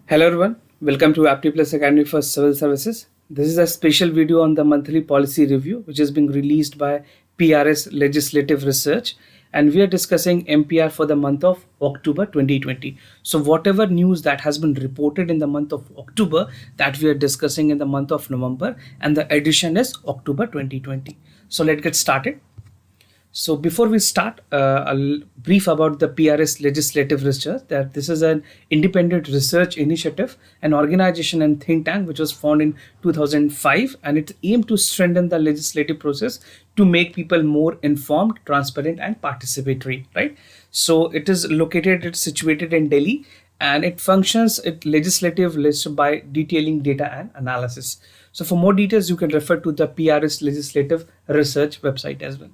Hello everyone, welcome to APTI PLUS Academy for Civil Services. This is a special video on the monthly policy review which is being released by PRS Legislative Research, and we are discussing MPR for the month of October 2020. So whatever news that has been reported in the month of October, that we are discussing in the month of November, and the edition is October 2020. So let's get started. So before we start, I'll brief about the PRS Legislative Research. That this is an independent research initiative, an organization and think tank which was founded in 2005, and it aimed to strengthen the legislative process to make people more informed, transparent, and participatory. Right. So it's situated in Delhi, and it functions at legislative list by detailing data and analysis. So for more details, you can refer to the PRS Legislative Research website as well.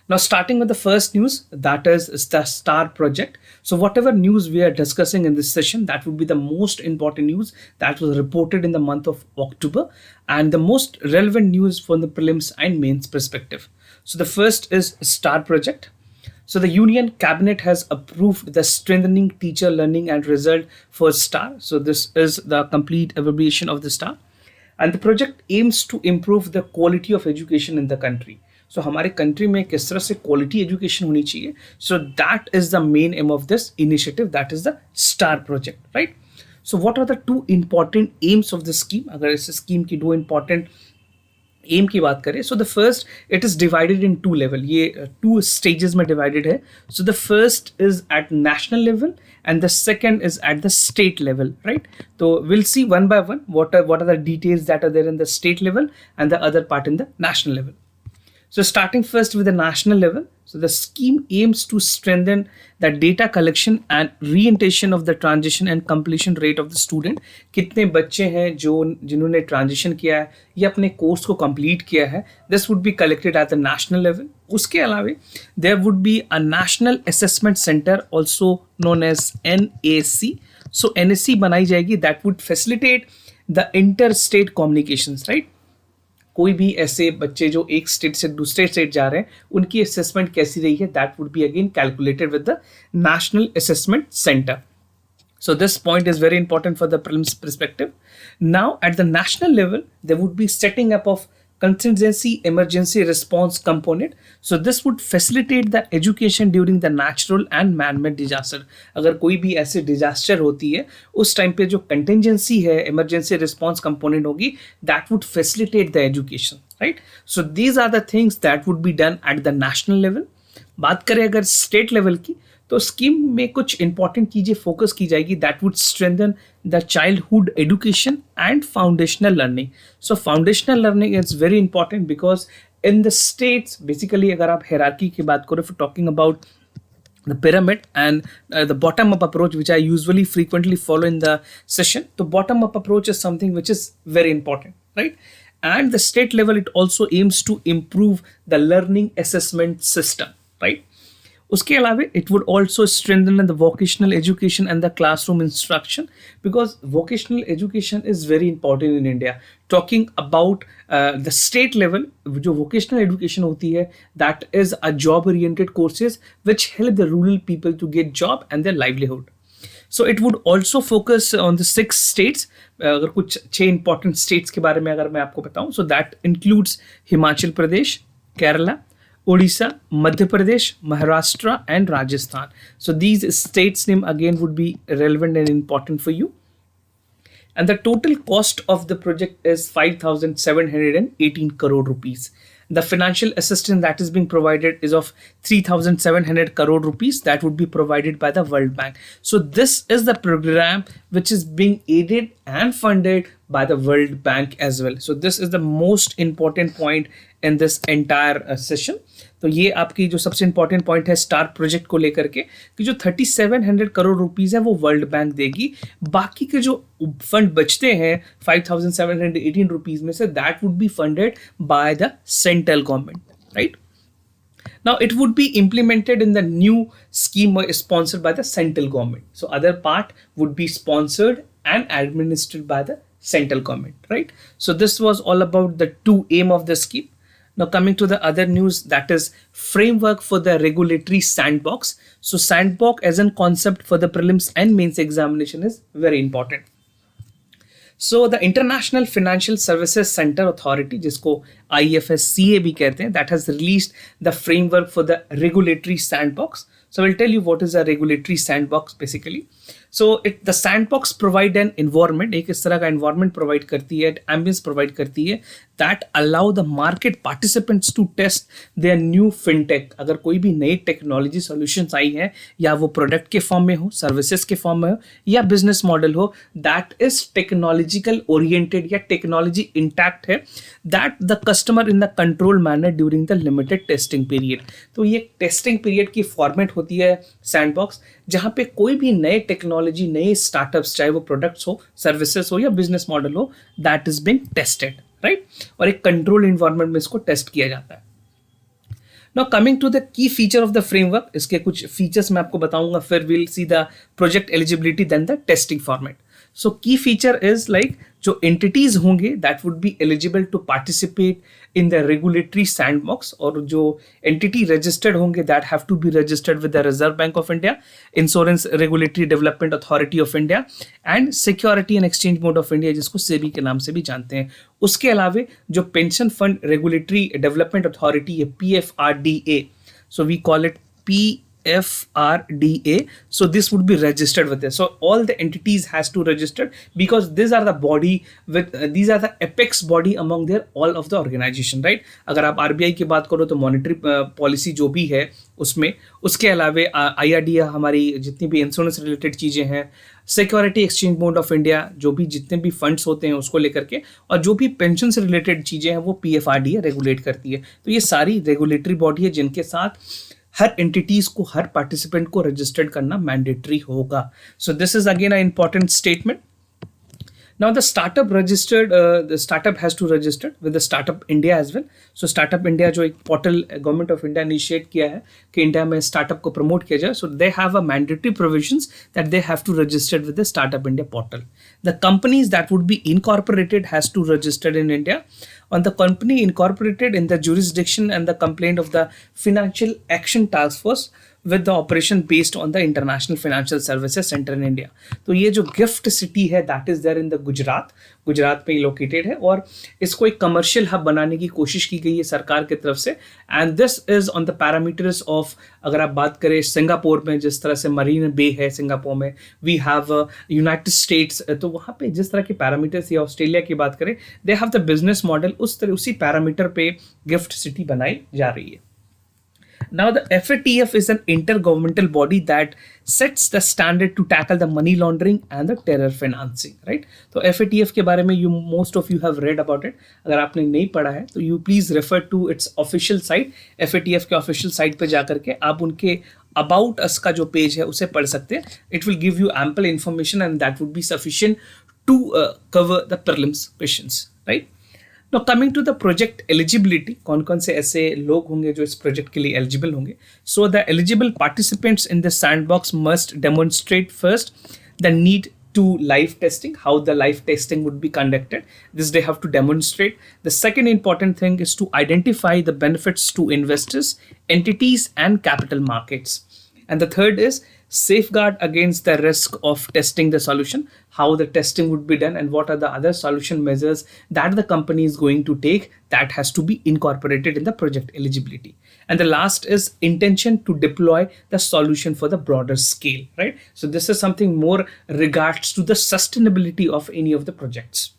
Now, starting with the first news, that is the STAR project. So whatever news we are discussing in this session, that would be the most important news that was reported in the month of October, and the most relevant news from the prelims and mains perspective. So the first is STAR project. So the Union Cabinet has approved the Strengthening Teacher Learning and Result for STAR. So this is the complete abbreviation of the STAR. And the project aims to improve the quality of education in the country. So हमारे country में किस तरह से quality education होनी चाहिए, so that is the main aim of this initiative, that is the star project, right. So what are the two important aims of the scheme. अगर इस scheme की दो इंपॉर्टेंट एम की बात करें, so the first, it is divided in two level. ये two stages में divided है. So the first is at national level and the second is at the state level, right? So we'll see one by one what are the details that are there in the state level and the other part in the national level. So starting first with the national level, so the scheme aims to strengthen the data collection and orientation of the transition and completion rate of the student. कितने बच्चे हैं जिन्होंने transition किया है या अपने course को complete किया है, this would be collected at the national level. उसके अलावे there would be a national assessment center also known as NAC. So NAC बनाई जाएगी, that would facilitate the interstate communications, right? कोई भी ऐसे बच्चे जो एक स्टेट से दूसरे स्टेट जा रहे हैं, उनकी असेसमेंट कैसी रही है, that would be again calculated with the national assessment centre. So this point is very important for the prelims perspective. Now at the national level, there would be setting up of Contingency Emergency Response Component. So this would facilitate the education during the natural and man-made disaster. अगर कोई भी ऐसे disaster होती है, उस time पे जो contingency है, emergency response component होगी, that would facilitate the education, right? So these are the things that would be done at the national level. बात करें अगर state level की, तो स्कीम में कुछ इंपॉर्टेंट चीजें फोकस की जाएगी, that would strengthen the childhood education and foundational learning. So foundational learning is very important because in the states, basically अगर आप हायरार्की की बात करो, for talking about the pyramid and the bottom up approach, which I usually frequently follow in the session. The bottom up approach is something which is very important, right? And the state level, it also aims to improve the learning assessment system, right? उसके अलावा it would also strengthen the vocational education and the classroom instruction, because vocational education is very important in India. Talking about the state level, जो vocational education होती है, that is a job oriented courses which help the rural people to get job and their livelihood. So it would also focus on the 6 states. अगर कुछ 6 important states के बारे में अगर मैं आपको बताऊं, so that includes Himachal Pradesh, Kerala, Odisha, Madhya Pradesh, Maharashtra, and Rajasthan. So these states' name again would be relevant and important for you. And the total cost of the project is 5,718 crore rupees. The financial assistance that is being provided is of 3,700 crore rupees that would be provided by the World Bank. So this is the program which is being aided and funded by the World Bank as well. So this is the most important point in this entire session. तो ये आपकी जो सबसे important point है star project को लेकर के, कि जो 3,700 करोड़ रुपीस है वो वर्ल्ड बैंक देगी. बाकी के जो फंड बचते हैं 5,718 रुपीस में से, that would B funded by the central government, right. Now it would be implemented in the new scheme sponsored by the central government. So other part would be sponsored and administered by the central government, right? So this was all about the two aim of the scheme. Now coming to the other news, that is framework for the regulatory sandbox. So sandbox as a concept for the prelims and mains examination is very important. So the International Financial Services Center Authority, जिसको IFSCA भी कहते हैं, that has released the framework for the regulatory sandbox. So I will tell you what is a regulatory sandbox basically. So the sandbox provide an environment, एक इस तरह का environment provide करती है, ambience provide करती है that allow the market participants to test their new fintech. अगर कोई भी नई टेक्नोलॉजी सॉल्यूशंस आई है, या वो प्रोडक्ट के फॉर्म में हो, सर्विसेज के फॉर्म में हो, या बिजनेस मॉडल हो, दैट इज टेक्नोलॉजिकल ओरिएंटेड या टेक्नोलॉजी इंटैक्ट है, that the customer in the control manner during the limited testing period. तो ये टेस्टिंग पीरियड की फॉर्मेट होती है सैंडबॉक्स, जहां पे कोई भी नए टेक्नोलॉजी, नए स्टार्टअप्स, चाहे वो प्रोडक्ट्स हो, सर्विसेज हो या बिजनेस मॉडल हो, that is being tested, right. और एक कंट्रोल इन्वायरमेंट में इसको टेस्ट किया जाता है. Now coming to the key feature of the framework, इसके कुछ फीचर्स मैं आपको बताऊंगा, फिर we'll see the project eligibility then the testing format. So key feature is like जो entities होंगे that would be eligible to participate in the regulatory sandbox, और जो entity registered होंगे that have to be registered with the Reserve Bank of India, Insurance Regulatory Development Authority of India and Security and Exchange Board of India, जिसको सेबी के नाम से भी जानते हैं. उसके अलावे जो pension fund regulatory development authority है, PFRDA, so we call it PFRDA, so this would be registered with this. So all the entities has to register because these are the body with these are the apex body among their all of the organization, right. अगर आप RBI की बात करो तो monetary policy जो भी है उसमें, उसके अलावे IRDAI हमारी जितनी भी इंश्योरेंस रिलेटेड चीज़ें हैं, security exchange board of India जो भी जितने भी फंड्स होते हैं उसको लेकर के, और जो भी पेंशन से रिलेटेड चीज़ें हैं वो PFRDA रेगुलेट करती है. तो ये सारी रेगुलेटरी बॉडी है जिनके साथ हर एंटिटीज को, हर पार्टिसिपेंट को रजिस्टर्ड करना मैंडेटरी होगा. So this is again a important statement. Now the startup registered, the startup has to register with the Startup India as well. So Startup India जो एक portal government of India initiate किया है कि India में startup को promote किया जाए. So they have a mandatory provisions that they have to register with the Startup India portal. The companies that would be incorporated has to register in India. On the company incorporated in the jurisdiction and the complaint of the Financial Action Task Force with the operation based on the International Financial Services Center in India. तो ये जो gift city है that is there in the Gujarat में located है, और इसको एक commercial hub बनाने की कोशिश की गई है सरकार की तरफ से. And this is on the parameters of, अगर आप बात करें सिंगापुर में जिस तरह से मरीन बे है सिंगापुर में, वी हैव यूनाइटेड स्टेट्स, तो वहाँ पे जिस तरह के पैरामीटर्स, या ऑस्ट्रेलिया की बात करें, they have the business model, उसी पैरामीटर पे गिफ्ट सिटी बनाई जा रही है. Now the FATF is an intergovernmental body that sets the standard to tackle the money laundering and the terror financing, right? तो FATF के बारे में most of you have read about it. अगर आपने नहीं पढ़ा है तो you please refer to its official site. FATF के official site पे जाकर के आप उनके about us का जो पेज है उसे पढ़ सकते हैं. It will give you ample information and that would be sufficient to cover the prelims questions, right? Now coming to the project eligibility, कौन कौन से ऐसे लोग होंगे जो इस प्रोजेक्ट के लिए एलिजिबल होंगे. So the eligible participants in the sandbox must demonstrate first the need to live testing, how the live testing would be conducted. This they have to demonstrate. The second important thing is to identify the benefits to investors, entities and capital markets. And the third is safeguard against the risk of testing the solution, how the testing would be done and what are the other solution measures that the company is going to take that has to be incorporated in the project eligibility. And the last is intention to deploy the solution for the broader scale, right? So this is something more regards to the sustainability of any of the projects.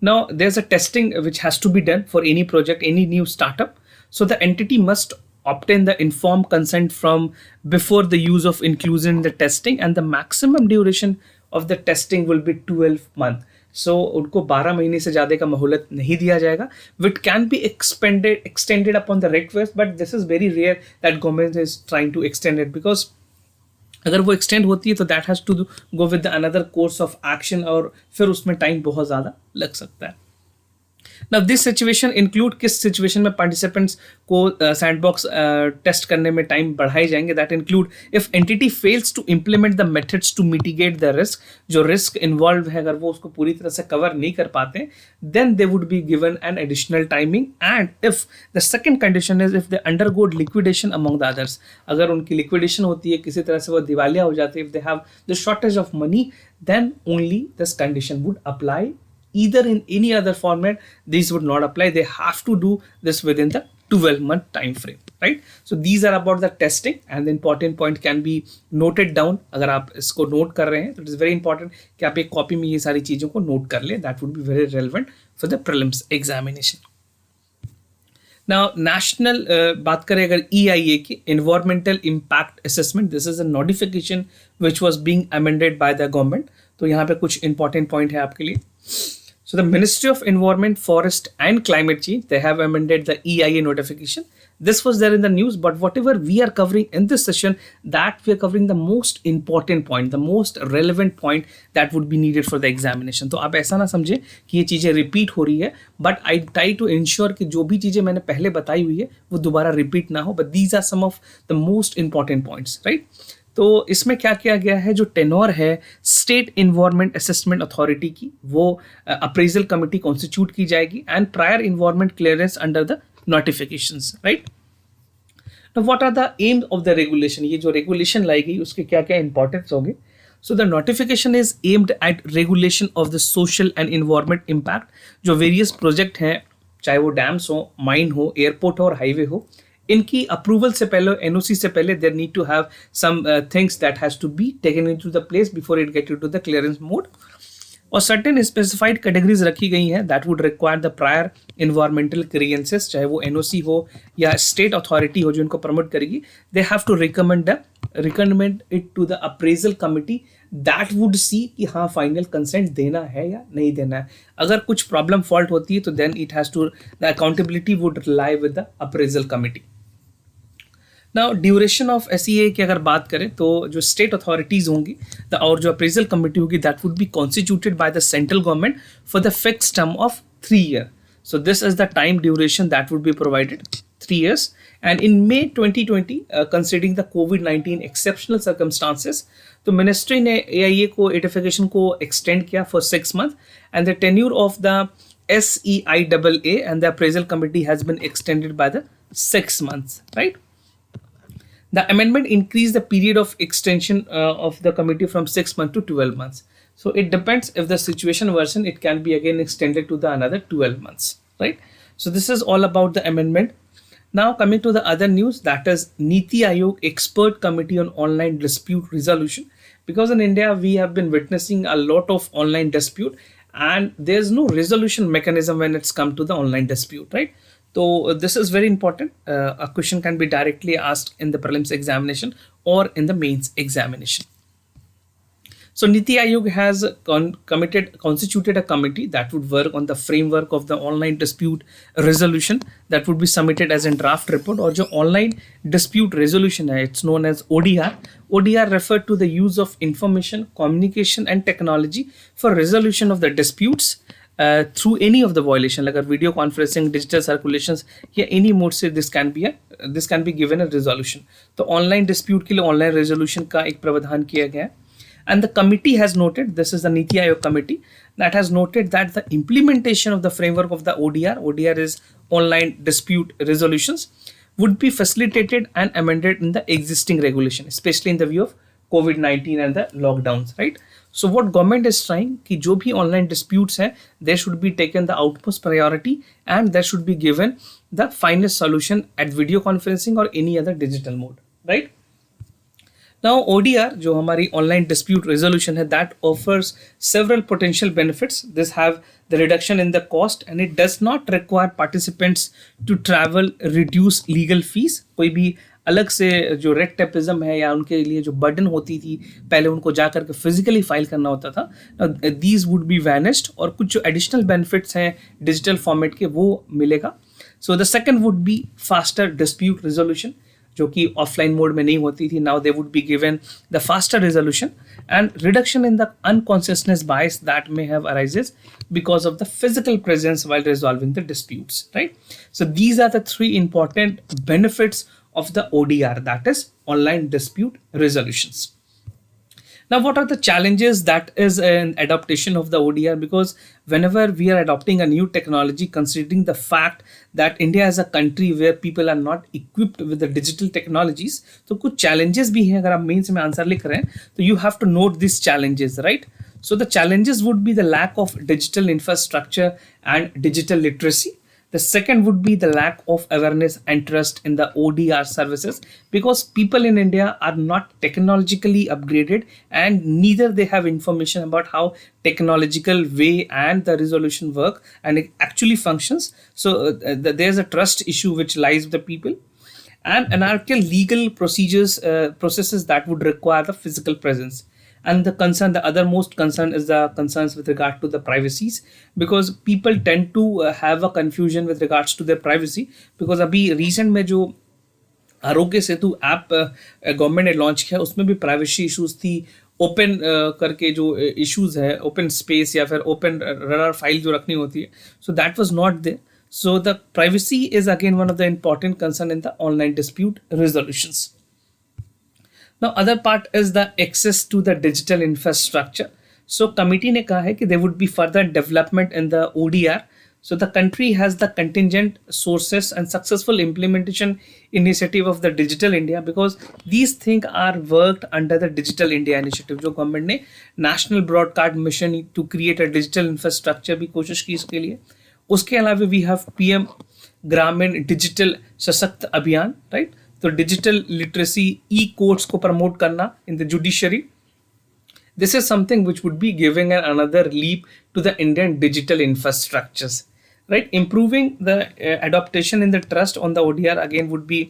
Now there's a testing which has to be done for any project, any new startup. So the entity must obtain the informed consent from before the use of inclusion in the testing, and the maximum duration of the testing will be 12 month. So उनको 12 महीने से ज़्यादा का मोहलत नहीं दिया जाएगा. Which can be extended upon the request, but this is very rare that government is trying to extend it, because अगर वो extend होती है तो that has to go with the another course of action, और फिर उसमें time बहुत ज़्यादा लग सकता है. Now this situation include किस situation में participants को sandbox test करने में time बढ़ाए जाएंगे. That include if entity fails to implement the methods to mitigate the risk, जो risk involved है अगर वो उसको पूरी तरह से cover नहीं कर पाते, then they would be given an additional timing. And if the second condition is if they undergo liquidation among the others, अगर उनकी liquidation होती है किसी तरह से वो दिवालिया हो जाते हैं, if they have the shortage of money, then only this condition would apply. Either in any other format, these would not apply. They have to do this within the 12-month time frame, right? So these are about the testing, and the important point can be noted down. अगर आप इसको note कर रहे हैं, तो it is very important कि आप एक copy में ये सारी चीजों को note कर ले. That would be very relevant for the prelims examination. Now national बात करें अगर EIA की environmental impact assessment, this is a notification which was being amended by the government. तो यहाँ पे कुछ important point है आपके लिए. So the Ministry of Environment, Forest and Climate Change, they have amended the EIA notification. This was there in the news, but whatever we are covering in this session, that we are covering the most important point, the most relevant point that would be needed for the examination. तो आप ऐसा ना समझे कि ये चीज़ें repeat हो रही है, but I try to ensure कि जो भी चीज़ें मैंने पहले बताई हुई है वो दोबारा repeat ना हो. But these are some of the most important points, right? तो इसमें क्या किया गया है, जो टेनोर है स्टेट इन्वायरमेंट असेसमेंट अथॉरिटी की, वो अप्रेजल कमिटी कॉन्स्टिट्यूट की जाएगी and prior environment clearance under the notifications, right. Now what are the aims of the regulation, ये जो रेगुलेशन लाई गई उसके क्या क्या इंपॉर्टेंस होंगे. So the notification is aimed at regulation of the social and environment impact. जो various project हैं, चाहे वो डैम्स हो, माइन हो, एयरपोर्ट हो और हाईवे हो, इनकी अप्रूवल से पहले, एनओसी से पहले, there need to have some things that has to be taken into the place before it get into the clearance mode. और सर्टेन स्पेसिफाइड कैटेगरीज रखी गई हैं that would require the prior environmental clearances, चाहे वो NOC हो या state authority हो जो इनको प्रमोट करेगी. They have to recommend it to the appraisal committee that would see कि हाँ फाइनल कंसेंट देना है या नहीं देना है. अगर कुछ प्रॉब्लम फॉल्ट होती है तो then it has to, the accountability would lie with the appraisal committee. Now duration of SEA की अगर बात करें तो जो स्टेट अथॉरिटीज होंगी और जो अप्रेजल कमिटी होगी that would be constituted by the central government for the fixed term of 3 years. So this is the time duration that would be provided, 3 years. And in May 2020, considering the COVID-19 exceptional circumstances, तो ministry ने AIA को edification को extend किया for 6 months, and the tenure of the SEIAA and the appraisal committee has been extended by the 6 months, right? The amendment increased the period of extension of the committee from 6 months to 12 months. So it depends, if the situation worsen, it can be again extended to the another 12 months, right? So this is all about the amendment. Now coming to the other news, that is Niti Aayog Expert Committee on Online Dispute Resolution. Because in India, we have been witnessing a lot of online dispute and there's no resolution mechanism when it's come to the online dispute, right? So this is very important. A question can be directly asked in the prelims examination or in the mains examination. So Niti Aayog has constituted a committee that would work on the framework of the online dispute resolution that would be submitted as a draft report. और जो online dispute resolution है, it's known as ODR. ODR referred to the use of information, communication and technology for resolution of the disputes through any of the violation, like video conferencing, digital circulations, या any mode से this can be given a resolution. तो online dispute के लिए online resolution का एक प्रावधान किया गया है. And the committee has noted, this is the Niti Aayog committee, that has noted that the implementation of the framework of the ODR is online dispute resolutions, would be facilitated and amended in the existing regulation, especially in the view of COVID-19 and the lockdowns, right? So what government is trying कि जो भी online disputes हैं, there should be taken the utmost priority and there should be given the finest solution at video conferencing or any other digital mode, right? Now ODR जो हमारी online dispute resolution है, that offers several potential benefits. This have the reduction in the cost and it does not require participants to travel, reduce legal fees. कोई भी अलग से जो red tapism है या उनके लिए जो बर्डन होती थी, पहले उनको जा करके फिजिकली फाइल करना होता था, these would be vanished और कुछ जो एडिशनल बेनिफिट्स हैं डिजिटल फॉर्मेट के वो मिलेगा. So the second would be faster dispute resolution. जो कि ऑफलाइन मोड में नहीं होती थी. Now they would be given the faster resolution and reduction in the unconsciousness bias that may have arises because of the physical presence while resolving the disputes, right? So these are the three important benefits of the ODR, that is online dispute resolutions. Now, what are the challenges that is an adaptation of the ODR? Because whenever we are adopting a new technology, considering the fact that India is a country where people are not equipped with the digital technologies, तो कुछ challenges भी हैं. अगर आप mains में answer लिख रहे हैं तो you have to note these challenges, right? So the challenges would be the lack of digital infrastructure and digital literacy. The second would be the lack of awareness and trust in the ODR services, because people in India are not technologically upgraded and neither they have information about how technological way and the resolution work and it actually functions. So there's a trust issue which lies with the people, and anarchical legal processes that would require the physical presence. And the other most concern is the concerns with regard to the privacies, because people tend to have a confusion with regards to their privacy. Because अभी recent में जो Aarogya Setu app government ने launch किया, उसमें भी privacy issues थी. Open करके जो इश्यूज है, ओपन स्पेस या फिर ओपन रनर फाइल जो रखनी होती है, so that was not there. So the privacy is again one of the important concern in the online dispute resolutions. Now other part is the access to the digital infrastructure. So committee ने कहा है कि there would be further development in the ODR. So the country has the contingent sources and successful implementation initiative of the Digital India, because these things are worked under the Digital India initiative. जो government ने national broadcast mission to create a digital infrastructure भी कोशिश की इसके लिए. उसके अलावा we have PM Gramin digital Sashakt Abhiyan, right? तो डिजिटल लिटरेसी ई कोर्ट्स को प्रमोट करना in the judiciary. This is something which would be giving another leap to the Indian digital infrastructures, right? Improving the adaptation in the trust on the ODR again would be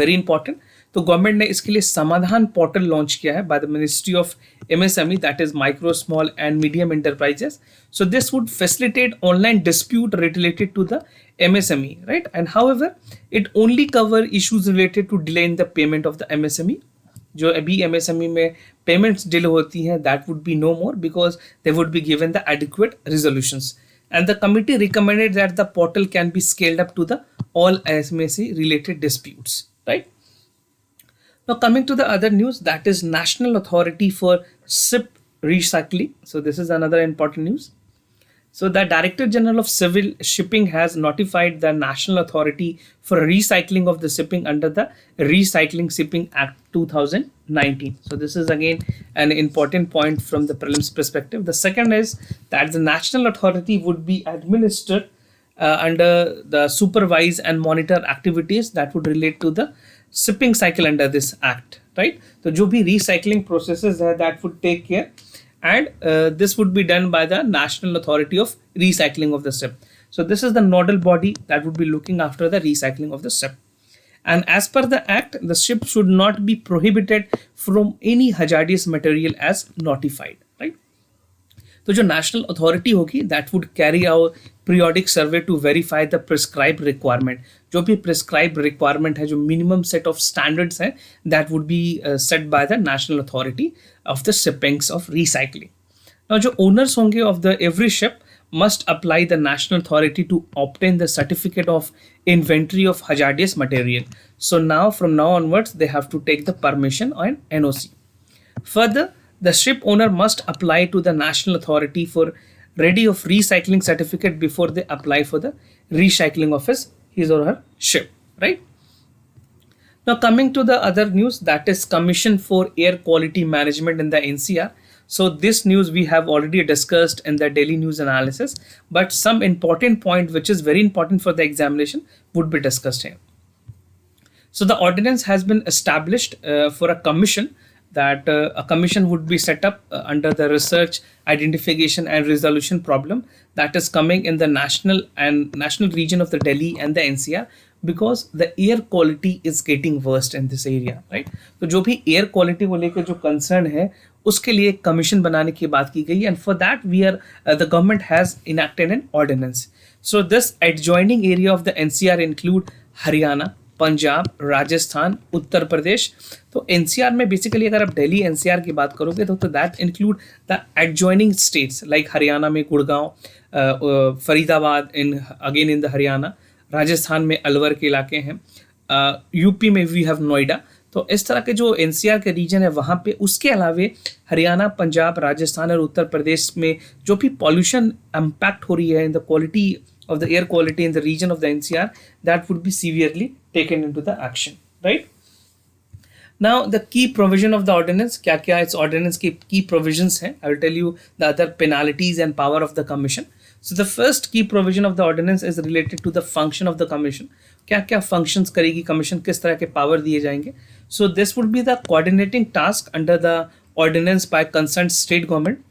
very important. तो government ने इसके लिए Samadhan portal launch किया है by the ministry of MSME, that is micro small and medium enterprises. So this would facilitate online dispute related to the MSME, right? And however, it only cover issues related to delay in the payment of the MSME. जो अभी MSME में payments delay होती हैं, that would be no more because they would be given the adequate resolutions. And the committee recommended that the portal can be scaled up to the all MSME related disputes, right? Now coming to the other news, that is National Authority for Ship Recycling. So this is another important news. So the Director General of Civil Shipping has notified the National Authority for Recycling of the Shipping under the Recycling Shipping Act 2019. So this is again an important point from the prelims perspective. The second is that the National Authority would be administered under the supervise and monitor activities that would relate to the shipping cycle under this act, right? So जो भी recycling processes है, that would take care, and this would be done by the National Authority of Recycling of the Ship. So this is the nodal body that would be looking after the recycling of the ship. And as per the act, the ship should not be prohibited from any hazardous material as notified, right? तो जो national authority होगी, that would carry out periodic survey to verify the prescribed requirement. जो भी prescribed requirement है, जो minimum set of standards है, that would be set by the national authority of the shippings of recycling. Now जो owners होंगे of the every ship must apply the national authority to obtain the certificate of inventory of hazardous material. So now from now onwards they have to take the permission on NOC. Further, the ship owner must apply to the national authority for ready of recycling certificate before they apply for the recycling of his or her ship, right? Now coming to the other news, that is Commission for Air Quality Management in the NCR. So this news we have already discussed in the daily news analysis, but some important point which is very important for the examination would be discussed here. So the ordinance has been established for a commission, that a commission would be set up under the research, identification and resolution problem that is coming in the national region of the Delhi and the NCR, because the air quality is getting worse in this area, right? तो जो भी air quality को लेकर जो concern है, उसके लिए एक commission बनाने की बात की गई, and for that the government has enacted an ordinance. So this adjoining area of the NCR include Haryana, Punjab, Rajasthan, Uttar Pradesh. तो एनसीआर में बेसिकली अगर आप दिल्ली एनसीआर की बात करोगे तो that include the adjoining states like Haryana में गुड़गांव, फरीदाबाद इन द हरियाणा, राजस्थान में अलवर के इलाके हैं, यूपी में वी हैव नोएडा। तो इस तरह के जो एनसीआर के रीजन है वहाँ पे, उसके अलावे हरियाणा, पंजाब, राजस्थान और उत्तर प्रदेश में जो भी पॉल्यूशन इम्पैक्ट हो रही है in the quality of the air quality in the region of the NCR, that would be severely taken into the action, right? Now the key provision of the ordinance, क्या इस ordinance की key provisions हैं? I will tell you the other penalties and power of the commission. So the first key provision of the ordinance is related to the function of the commission. क्या functions करेगी commission, किस तरह के power दिए जाएंगे? So this would be the coordinating task under the ordinance by concerned state government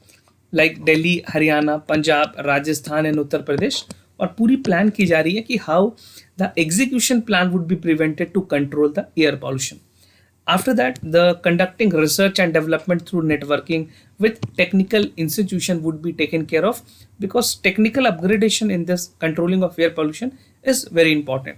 like Delhi, Haryana, Punjab, Rajasthan and Uttar Pradesh. और पूरी plan की जा रही है कि how the execution plan would be prevented to control the air pollution. After that, the conducting research and development through networking with technical institution would be taken care of, because technical upgradation in this controlling of air pollution is very important.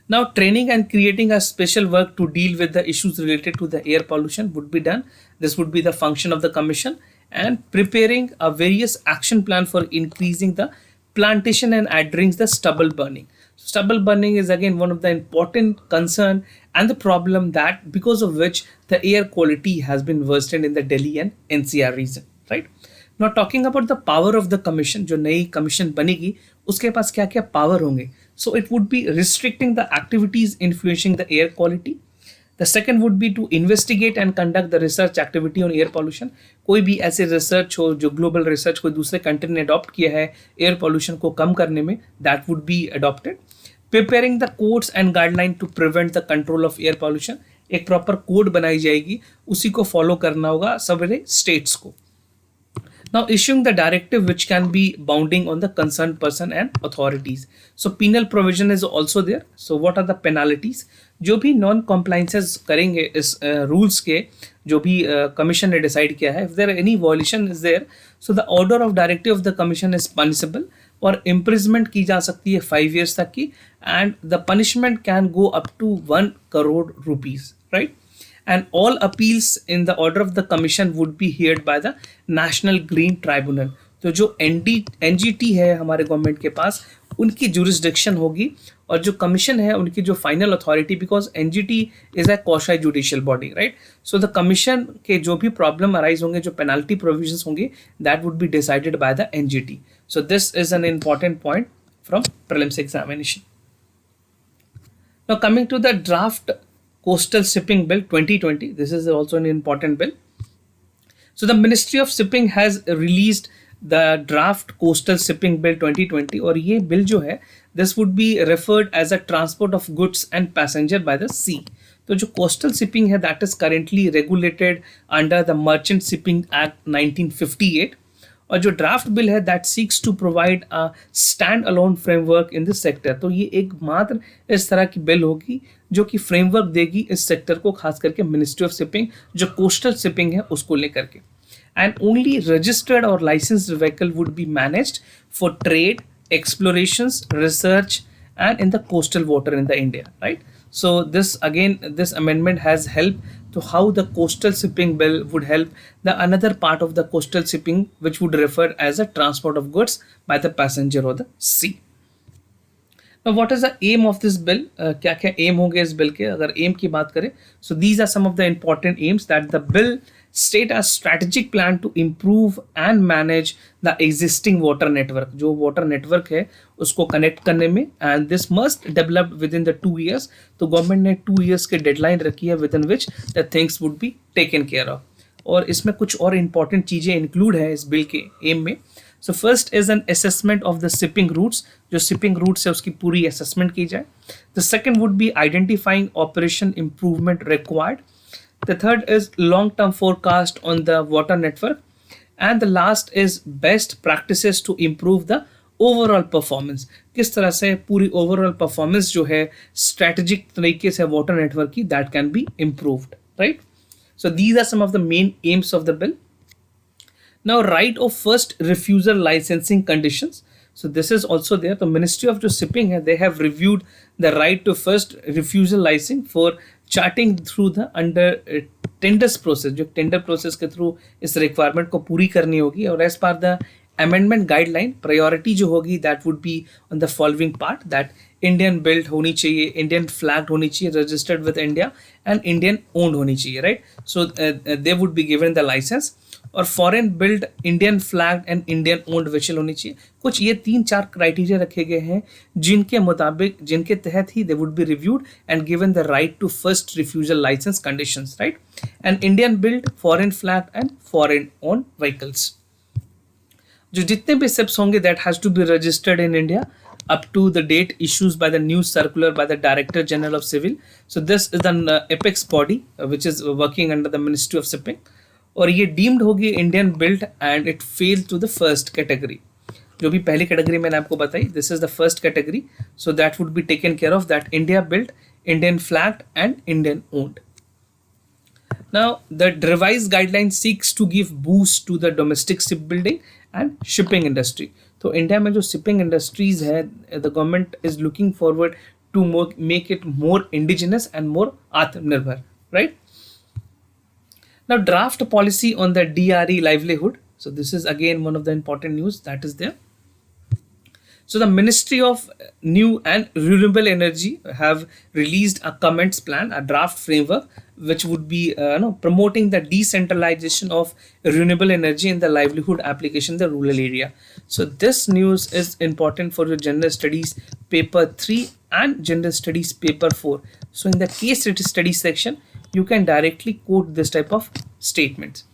Now, training and creating a special work to deal with the issues related to the air pollution would be done. This would be the function of the commission, and preparing a various action plan for increasing the plantation and adhering the stubble burning. Stubble burning is again one of the important concern and the problem that because of which the air quality has been worsened in the Delhi and NCR region, right? Now talking about the power of the commission, जो नई commission बनेगी उसके पास क्या क्या power होंगे? So it would be restricting the activities influencing the air quality. The second would be to investigate and conduct the research activity on air pollution. कोई भी ऐसे रिसर्च हो जो ग्लोबल रिसर्च कोई दूसरे कंट्री ने अडॉप्ट किया है एयर पोल्यूशन को कम करने में, that would be adopted. Preparing the codes and guideline to prevent the control of air pollution. एक प्रॉपर कोड बनाई जाएगी, उसी को फॉलो करना होगा सभी स्टेट्स को. Now issuing the directive which can be bounding on the concerned person and authorities. So penal provision is also there. So what are the penalties? जो भी non compliances करेंगे इस rules के, जो भी commission ने decide किया है, if there any violation is there, so the order of directive of the commission is punishable, और imprisonment की जा सकती है 5 years तक की, and the punishment can go up to 1 crore rupees, right? And all appeals in the order of the commission would be heard by the National Green Tribunal. तो जो NGT है हमारे गवर्नमेंट के पास, उनकी jurisdiction होगी, और जो कमीशन है उनकी जो final authority, because NGT is a quasi judicial body, right? So the commission के जो भी प्रॉब्लम अराइज होंगे, जो पेनल्टी प्रोविजंस होंगे, that would be decided by the NGT. So this is an important point from prelims examination. Now coming to the draft Coastal Shipping Bill 2020, this is also an important bill. So the Ministry of Shipping has released the draft Coastal Shipping Bill 2020, और ये bill जो है this would be referred as a transport of goods and passenger by the sea. तो जो coastal shipping है that is currently regulated under the Merchant Shipping Act 1958, और जो draft bill है that seeks to provide a stand alone framework in this sector. तो ये एकमात्र इस तरह की बिल होगी जो कि फ्रेमवर्क देगी इस सेक्टर को, खास करके मिनिस्ट्री ऑफ शिपिंग जो कोस्टल शिपिंग है उसको लेकर के. एंड ओनली रजिस्टर्ड और licensed vehicle would be managed for trade, explorations, research and in the coastal water in the India, right? So this amendment has helped to how the coastal shipping bill would help the another part of the coastal shipping, which would refer as a transport of goods by the passenger or the sea. Now what is the aim of this bill? क्या क्या aim होंगे इस bill के? अगर aim की बात करें, so these are some of the important aims that the bill state a strategic plan to improve and manage the existing water network. जो water network है उसको connect करने में, and this must develop within the 2 years. तो government ने 2 years के deadline रखी है within which the things would be taken care of. और इसमें कुछ और important चीज़ें include है इस bill के aim में. So first is an assessment of the shipping routes. जो shipping routes है उसकी पूरी assessment की जाए. The second would be identifying operation improvement required. The third is long-term forecast on the water network, and the last is best practices to improve the overall performance. किस तरह से पूरी overall performance जो है strategic तरीके से water network की that can be improved, right? So these are some of the main aims of the bill. Now right of first refusal licensing conditions. So this is also there. The Ministry of जो shipping है, they have reviewed the right to first refusal license for charting through the under tenders process, जो tender process के through इस requirement को पूरी करनी होगी. और as per the amendment guideline priority जो होगी that would be on the following part, that Indian built होनी चाहिए, इंडियन फ्लैग्ड होनी चाहिए, registered with India and Indian owned होनी चाहिए, right. So they would be given the licence. और foreign build, Indian flagged and Indian owned vessel होनी चाहिए. कुछ ये 3-4 क्राइटेरिया रखे गए हैं जिनके मुताबिक, जिनके तहत ही they would be reviewed and given the right to first refusal licence conditions, right. And Indian build, foreign flagged and foreign owned vehicles. जो जितने भी शिप्स होंगे that has to be registered in India up to the date issued by the new circular by the Director General of Civil. So this is the apex body which is working under the Ministry of Shipping. और ये डीम्ड होगी Indian built and it fell to the first category. जो भी पहली category मैंने आपको बताई, this is the first category. So that would be taken care of, that India built, Indian flagged and Indian owned. Now, the revised guideline seeks to give boost to the domestic shipbuilding and shipping industry. तो India में जो shipping industries है, the government is looking forward to make it more indigenous and more Aatmanirbhar, right. Now, draft policy on the DRE livelihood. So this is again one of the important news that is there. So the Ministry of New and Renewable Energy have released a comments plan, a draft framework, which would be promoting the decentralization of renewable energy in the livelihood application in the rural area. So this news is important for your general studies paper 3 and general studies paper 4. So in the case study section, you can directly quote this type of statements.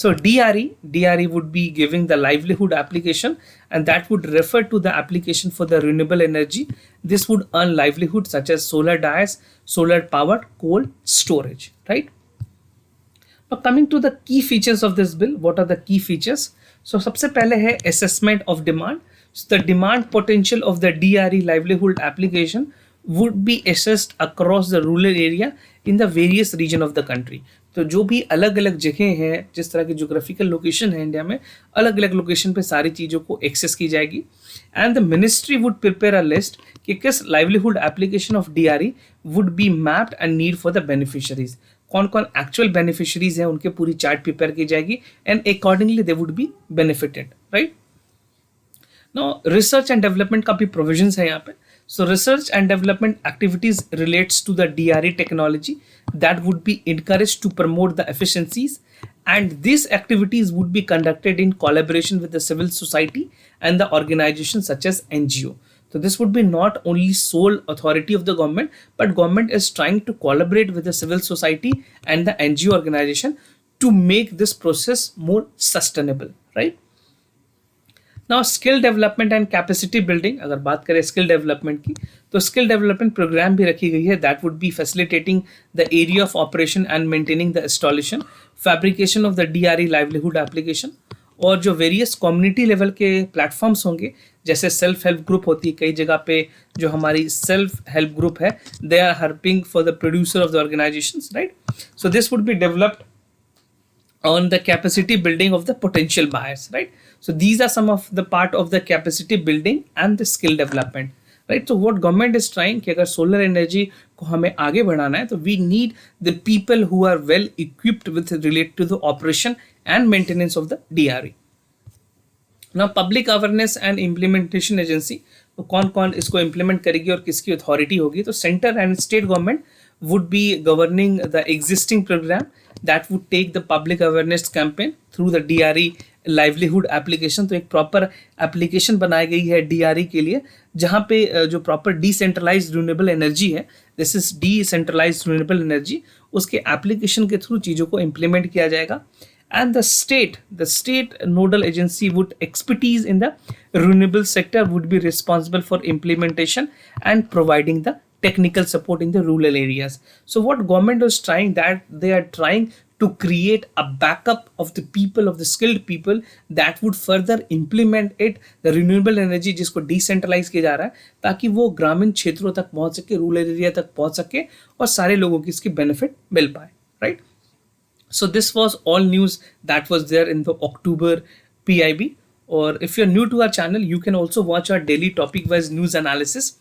So DRE would be giving the livelihood application, and that would refer to the application for the renewable energy. This would earn livelihood such as solar dyes, solar powered coal storage, right. Now coming to the key features of this bill, what are the key features? So सबसे पहले है assessment of demand. So the demand potential of the DRE livelihood application would be assessed across the rural area in the various region of the country. तो जो भी अलग अलग जगह हैं, जिस तरह की जोग्राफिकल लोकेशन है इंडिया में, अलग अलग लोकेशन पे सारी चीज़ों को एक्सेस की जाएगी. And the ministry would prepare a list कि किस livelihood application of DRE would be mapped and need for the beneficiaries. कौन कौन एक्चुअल बेनिफिशरीज हैं उनके पूरी चार्ट प्रिपेयर की जाएगी and accordingly they would be benefited, right. No research and development का भी प्रोविजंस है यहाँ पे. So research and development activities relates to the DRE technology that would be encouraged to promote the efficiencies, and these activities would be conducted in collaboration with the civil society and the organizations such as NGO. So this would be not only sole authority of the government, but government is trying to collaborate with the civil society and the NGO organization to make this process more sustainable, right? Now skill development and capacity building, अगर बात करें skill development की, तो skill development programme भी रखी गई है. That would B facilitating the area of operation and maintaining the installation, fabrication of the DRE livelihood application. और जो वेरियस कम्युनिटी लेवल के प्लेटफॉर्म्स होंगे, जैसे सेल्फ हेल्प ग्रुप होती है कई जगह पे, जो हमारी सेल्फ हेल्प ग्रुप है, they are helping for the producer of the organisations, right. So this would be developed on the capacity building of the potential buyers, right. So these are some of the part of the capacity building and the skill development, right. So what government is trying कि अगर solar energy को हमें आगे बढ़ाना है, तो we need the people who are well equipped with relate to the operation and maintenance of the DRE. Now public awareness and implementation agency, तो कौन कौन इसको implement करेगी और किसकी authority होगी. तो center and state government would be governing the existing program that would take the public awareness campaign through the DRE livelihood application. तो एक proper application बनाई गई है DRE के लिए, जहाँ पे जो proper decentralized renewable energy है, this is decentralized renewable energy, उसके application के through चीज़ों को implement किया जाएगा. And the state nodal agency would expertise in the renewable sector would be responsible for implementation and providing the technical support in the rural areas. So what government is trying, that they are trying to create a backup of the people, of the skilled people that would further implement it, the renewable energy जिसको decentralize किया जा रहा है, ताकि वो ग्रामीण क्षेत्रों तक पहुंच सके, रूरल एरिया तक पहुंच सके और सारे लोगों की इसकी benefit मिल पाए, right. So this was all news that was there in the October PIB. or if you're new to our channel, you can also watch our daily topic wise news analysis,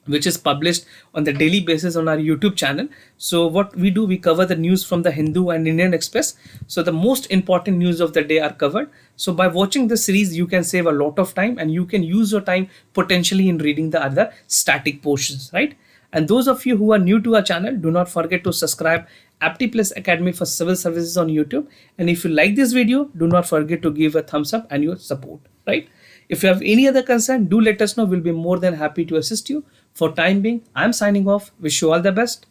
which is published on the daily basis on our YouTube channel. So what we do, we cover the news from the Hindu and Indian Express. So the most important news of the day are covered. So by watching this series, you can save a lot of time and you can use your time potentially in reading the other static portions, right? And those of you who are new to our channel, do not forget to subscribe APTI Plus Academy for Civil Services on YouTube. And if you like this video, do not forget to give a thumbs up and your support, right? If you have any other concern, do let us know. We'll be more than happy to assist you. For time being, I'm signing off. Wish you all the best.